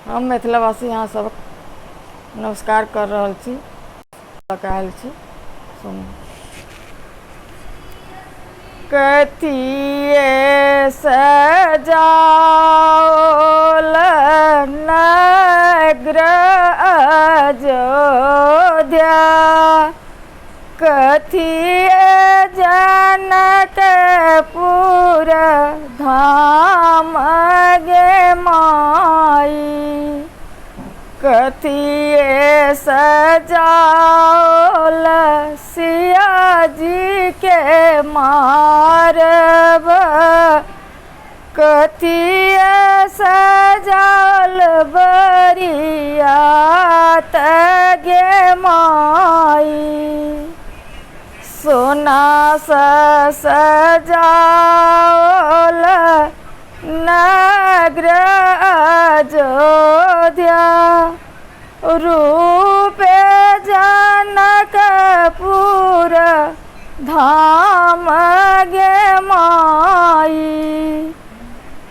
हम मिथिलावासी यहाँ सब नमस्कार कर रहल छी, आयल छी। सुनू। कथिए सजाओल नगर अयोध्या, कथिए जनकपुर धाम गे माई, कथिए सजाओल सिया जी के मारब, कथिए सजाओल बरियात गे माई, सोना सजाओल नगर अयोध्या, रूपे जनकपुर धाम गे माई,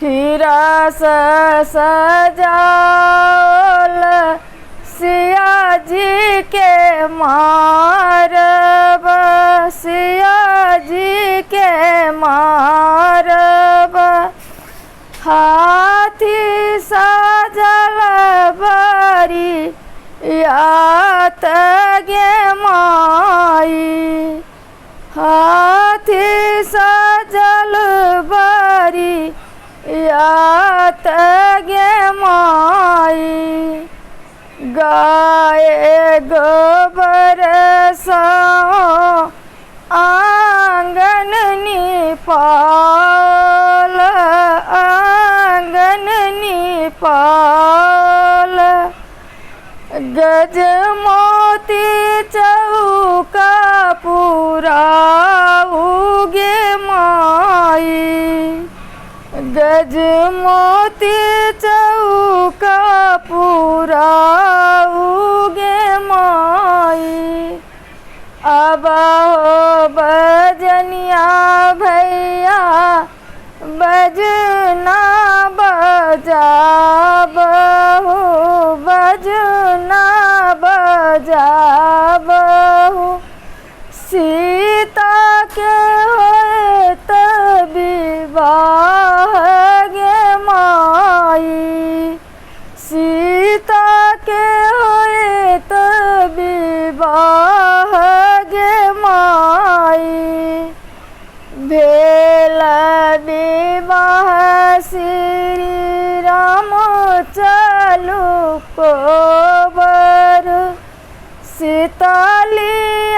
हीरा सजाओल सिया जी के मारब, सिया जी के मारब, हाथी सजल बरियात गे माई, हाथी सजल बरियात गे माई, गाय गोबर सँ आंगन निपाल, आंगन निपाल, गज मोती चौका पुराऊ गे माई, गज मोती चौका पुराऊ गे माई, अब हो बजनिया भैया बजना बजाबहु, बजना बजाबहु, सीता के होत विवाह गे माई, सीता के होत विवाह गे माई, भेल विवाह श्री राम चलू कोबर, सीता लिया